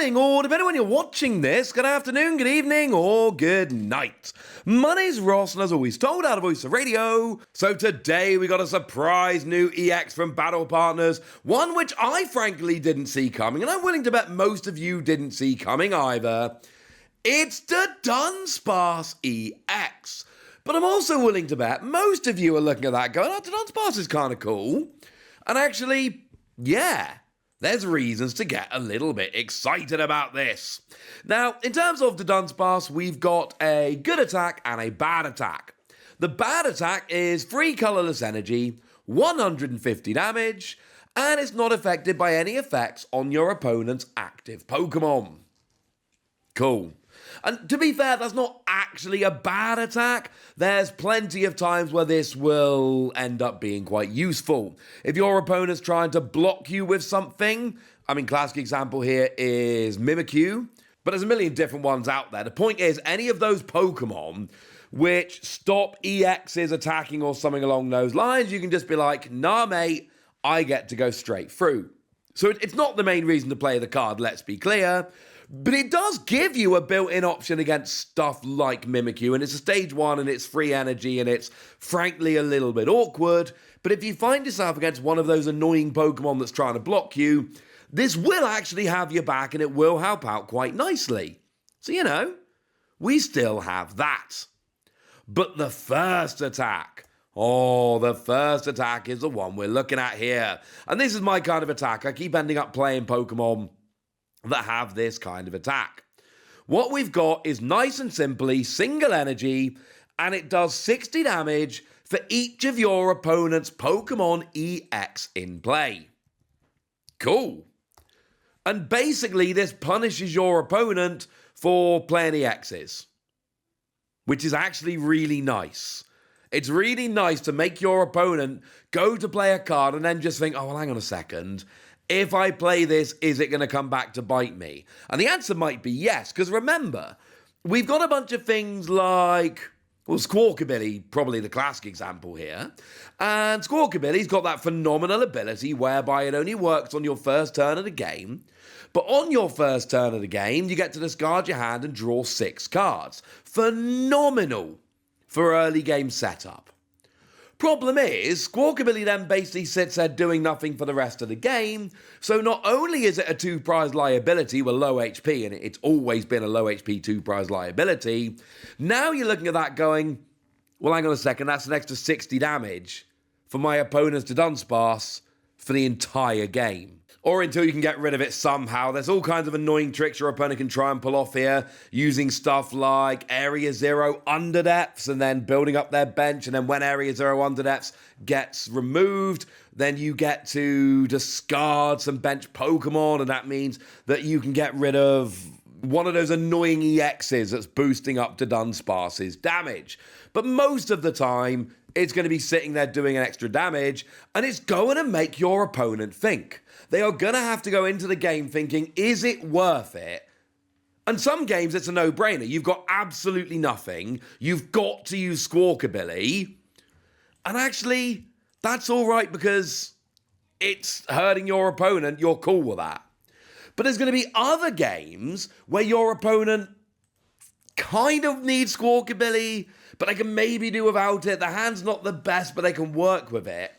morning, or depending on when you're watching this, good afternoon, good evening, or good night. My name's Ross, and as always, told out of Voice of Radio. So today we got a surprise new EX from Battle Partners, one which I frankly didn't see coming, and I'm willing to bet most of you didn't see coming either. It's Dudunsparce EX. But I'm also willing to bet most of you are looking at that going, oh, Dudunsparce is kind of cool. And actually, yeah, there's reasons to get a little bit excited about this. Now, in terms of Dudunsparce, we've got a good attack and a bad attack. The bad attack is free colorless energy, 150 damage, and it's not affected by any effects on your opponent's active Pokemon. Cool. And to be fair, that's not actually a bad attack. There's plenty of times where this will end up being quite useful. If your opponent's trying to block you with something, I mean, classic example here is Mimikyu, but there's a million different ones out there. The point is, any of those Pokemon which stop EXs attacking or something along those lines, you can just be like, nah, mate, I get to go straight through. So it's not the main reason to play the card, let's be clear. But it does give you a built-in option against stuff like Mimikyu, and it's a stage 1 and it's free energy and it's frankly a little bit awkward. But if you find yourself against one of those annoying Pokemon that's trying to block you, this will actually have your back and it will help out quite nicely. So, you know, we still have that. But the first attack, the first attack is the one we're looking at here. And this is my kind of attack. I keep ending up playing Pokemon that have this kind of attack. What we've got is nice and simply single energy, and it does 60 damage for each of your opponent's Pokemon EX in play. Cool. And basically this punishes your opponent for playing EXs, which is actually really nice. It's really nice to make your opponent go to play a card and then just think, oh, well, hang on a second. If I play this, is it going to come back to bite me? And the answer might be yes, because remember, we've got a bunch of things like, well, Squawkabilly, probably the classic example here. And Squawkabilly's got that phenomenal ability whereby it only works on your first turn of the game. But on your first turn of the game, you get to discard your hand and draw 6 cards. Phenomenal for early game setup. Problem is, Squawkabilly then basically sits there doing nothing for the rest of the game, so not only is it a 2-prize liability with low HP, and it's always been a low HP 2-prize liability, now you're looking at that going, well, hang on a second, that's an extra 60 damage for my opponent's Dudunsparce for the entire game. Or until you can get rid of it somehow. There's all kinds of annoying tricks your opponent can try and pull off here, using stuff like Area 0 Underdepths and then building up their bench, and then when Area 0 Underdepths gets removed, then you get to discard some bench Pokemon, and that means that you can get rid of one of those annoying EXs that's boosting up Dudunsparce's damage. But most of the time, it's going to be sitting there doing an extra damage, and it's going to make your opponent think. They are going to have to go into the game thinking, is it worth it? And some games, it's a no-brainer. You've got absolutely nothing. You've got to use Squawkabilly. And actually, that's all right because it's hurting your opponent. You're cool with that. But there's going to be other games where your opponent kind of needs Squawkabilly, but they can maybe do without it. The hand's not the best, but they can work with it.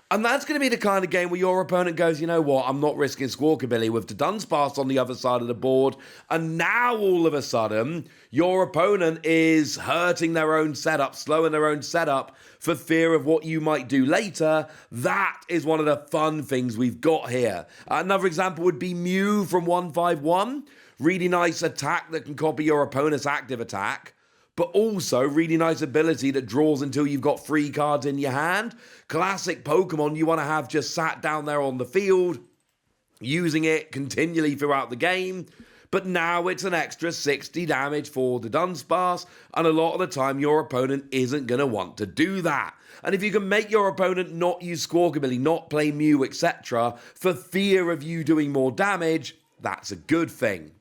And that's going to be the kind of game where your opponent goes, you know what, I'm not risking Squawkabilly with Dudunsparce on the other side of the board. And now all of a sudden, your opponent is hurting their own setup, slowing their own setup for fear of what you might do later. That is one of the fun things we've got here. Another example would be Mew from 151. Really nice attack that can copy your opponent's active attack, but also really nice ability that draws until you've got 3 cards in your hand. Classic Pokemon you want to have just sat down there on the field, using it continually throughout the game. But now it's an extra 60 damage for the Dudunsparce, and a lot of the time your opponent isn't going to want to do that. And if you can make your opponent not use Squawkabilly, not play Mew, etc., for fear of you doing more damage, that's a good thing.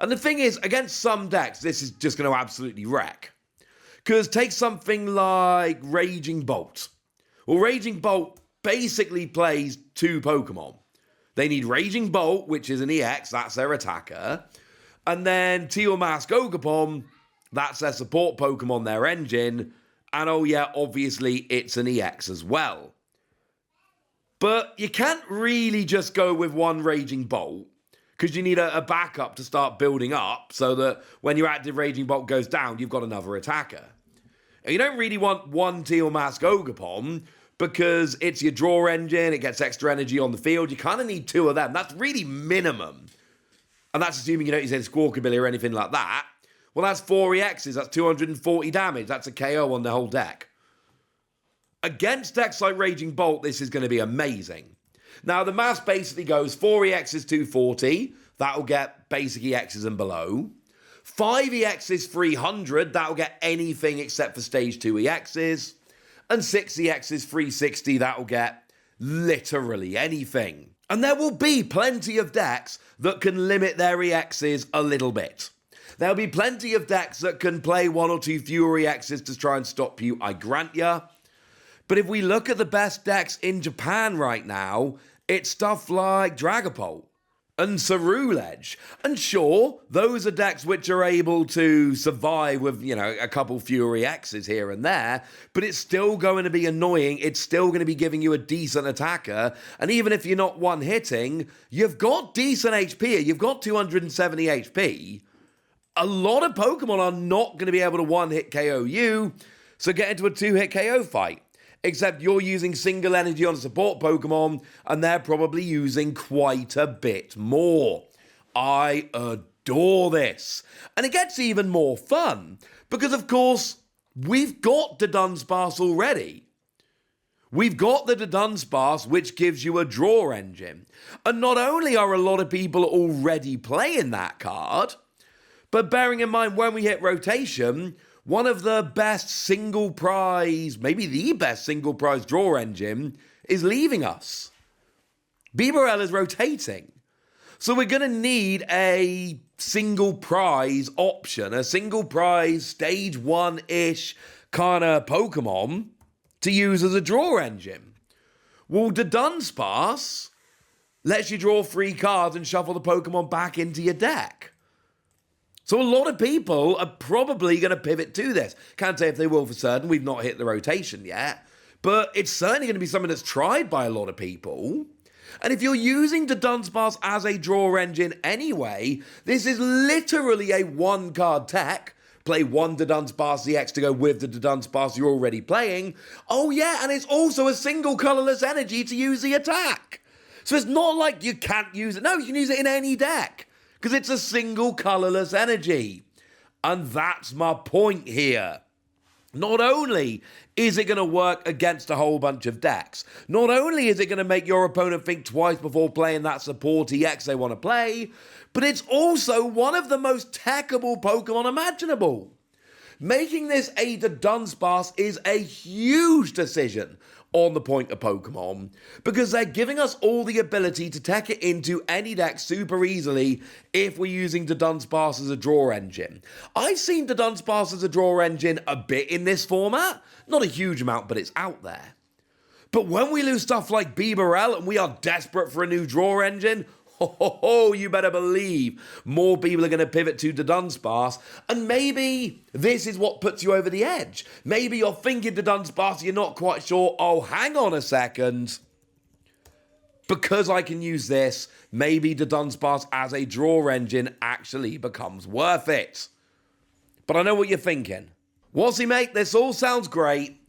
And the thing is, against some decks, this is just going to absolutely wreck. Because take something like Raging Bolt. Well, Raging Bolt basically plays 2 Pokemon. They need Raging Bolt, which is an EX, that's their attacker. And then Teal Mask Ogapom, that's their support Pokemon, their engine. And oh yeah, obviously it's an EX as well. But you can't really just go with one Raging Bolt, because you need a backup to start building up so that when your active Raging Bolt goes down, you've got another attacker. And you don't really want one Teal Mask Ogapom, because it's your draw engine, it gets extra energy on the field. You kind of need two of them. That's really minimum. And that's assuming you don't use any Squawkabilly or anything like that. Well, that's 4 EXs. That's 240 damage. That's a KO on the whole deck. Against decks like Raging Bolt, this is going to be amazing. Now, the math basically goes 4 EXs, 240. That'll get basic EXs and below. 5 EXs, 300. That'll get anything except for Stage 2 EXs. And 6 EXs, 360. That'll get literally anything. And there will be plenty of decks that can limit their EXs a little bit. There'll be plenty of decks that can play 1 or 2 fewer EXs to try and stop you, I grant ya. But if we look at the best decks in Japan right now, it's stuff like Dragapult and Ceruledge. And sure, those are decks which are able to survive with, a couple fewer EXs here and there, but it's still going to be annoying. It's still going to be giving you a decent attacker. And even if you're not one-hitting, you've got decent HP. You've got 270 HP. A lot of Pokemon are not going to be able to one-hit KO you, so get into a 2-hit KO fight. Except you're using single energy on a support Pokemon, and they're probably using quite a bit more. I adore this. And it gets even more fun, because of course, we've got Dudunsparce already. We've got the Dudunsparce, which gives you a draw engine. And not only are a lot of people already playing that card, but bearing in mind when we hit rotation, one of the best single prize, maybe the best single prize draw engine is leaving us. Bibarel is rotating. So we're going to need a single prize option, a single prize stage 1-ish kind of Pokemon to use as a draw engine. Well, Dudunsparce lets you draw 3 cards and shuffle the Pokemon back into your deck. So a lot of people are probably going to pivot to this. Can't say if they will for certain. We've not hit the rotation yet. But it's certainly going to be something that's tried by a lot of people. And if you're using Dudunsparce as a draw engine anyway, this is literally a 1-card tech. Play 1 Dudunsparce EX to go with the Dudunsparce you're already playing. Oh yeah, and it's also a single colorless energy to use the attack. So it's not like you can't use it. No, you can use it in any deck, because it's a single colorless energy. And that's my point here. Not only is it going to work against a whole bunch of decks, not only is it going to make your opponent think twice before playing that support EX they want to play, but it's also one of the most techable Pokemon imaginable. Making this a Dudunsparce is a huge decision on the point of Pokemon, because they're giving us all the ability to tech it into any deck super easily if we're using Dudunsparce as a draw engine. I've seen Dudunsparce as a draw engine a bit in this format, not a huge amount, but it's out there. But when we lose stuff like Bibarel and we are desperate for a new draw engine, you better believe more people are going to pivot to Dudunsparce, and maybe this is what puts you over the edge. Maybe you're thinking Dudunsparce, you're not quite sure, oh, hang on a second. Because I can use this, maybe Dudunsparce as a draw engine actually becomes worth it. But I know what you're thinking. Wassy mate, this all sounds great.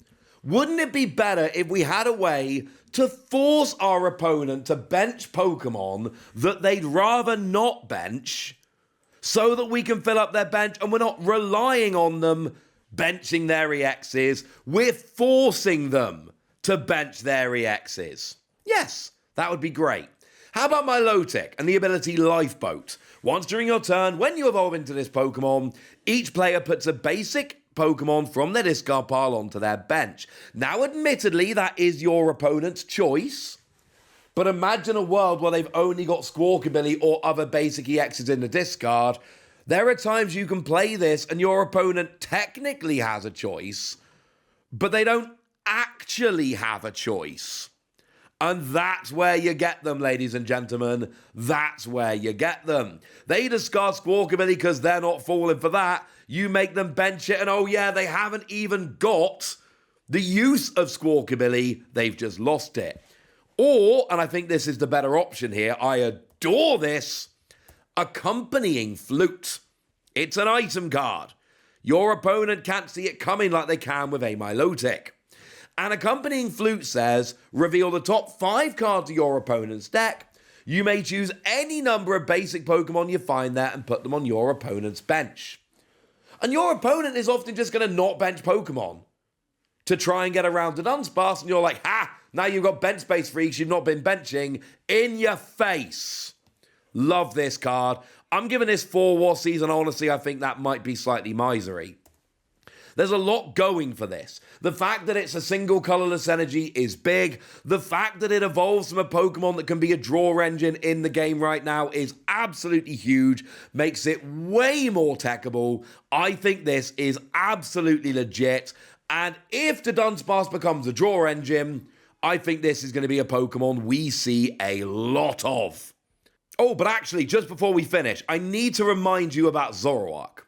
Wouldn't it be better if we had a way to force our opponent to bench Pokemon that they'd rather not bench, so that we can fill up their bench and we're not relying on them benching their EXs, we're forcing them to bench their EXs? Yes, that would be great. How about my Milotic and the ability Lifeboat? Once during your turn, when you evolve into this Pokemon, each player puts a basic Pokemon from their discard pile onto their bench. Now, admittedly, that is your opponent's choice, but imagine a world where they've only got Squawkabilly or other basic EXs in the discard. There are times you can play this and your opponent technically has a choice, but they don't actually have a choice. And that's where you get them, ladies and gentlemen. That's where you get them. They discard Squawkabilly because they're not falling for that. You make them bench it, and oh yeah, they haven't even got the use of Squawkabilly. They've just lost it. Or, and I think this is the better option here, I adore this, Accompanying Flute. It's an item card. Your opponent can't see it coming like they can with a Milotic. And Accompanying Flute says, reveal the top 5 cards of your opponent's deck. You may choose any number of basic Pokemon you find there and put them on your opponent's bench. And your opponent is often just going to not bench Pokemon to try and get around Dudunsparce, and you're like, ha, now you've got bench space freaks you've not been benching. In your face. Love this card. I'm giving this 4 Wassies, and honestly, I think that might be slightly misery. There's a lot going for this. The fact that it's a single colorless energy is big. The fact that it evolves from a Pokemon that can be a draw engine in the game right now is absolutely huge. Makes it way more techable. I think this is absolutely legit. And if Dudunsparce becomes a draw engine, I think this is going to be a Pokemon we see a lot of. Oh, but actually, just before we finish, I need to remind you about Zoroark.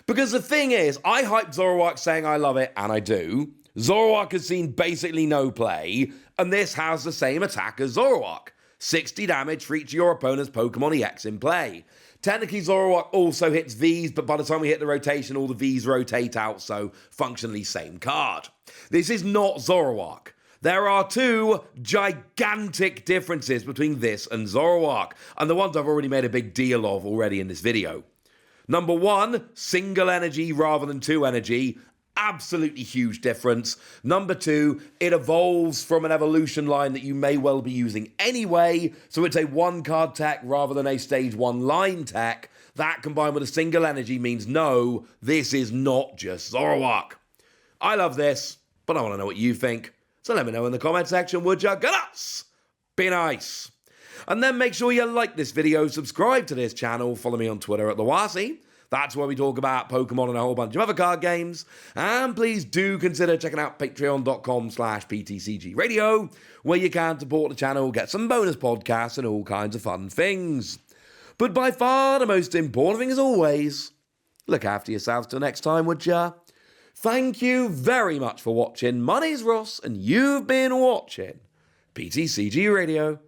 Because the thing is, I hype Zoroark saying I love it, and I do. Zoroark has seen basically no play, and this has the same attack as Zoroark. 60 damage for each of your opponent's Pokemon EX in play. Technically, Zoroark also hits Vs, but by the time we hit the rotation, all the Vs rotate out, so functionally same card. This is not Zoroark. There are 2 gigantic differences between this and Zoroark, and the ones I've already made a big deal of already in this video. Number 1, single energy rather than 2 energy. Absolutely huge difference. Number 2, it evolves from an evolution line that you may well be using anyway, so it's a 1-card tech rather than a stage 1 line tech. That combined with a single energy means no, this is not just Zoroark. I love this, but I want to know what you think. So let me know in the comment section, would ya? Good us! Be nice. And then make sure you like this video, subscribe to this channel, follow me on Twitter at @TheWassi. That's where we talk about Pokemon and a whole bunch of other card games. And please do consider checking out patreon.com/PTCG Radio, where you can support the channel, get some bonus podcasts and all kinds of fun things. But by far the most important thing as always, look after yourselves till next time, would ya? Thank you very much for watching. My name's Ross, and you've been watching PTCG Radio.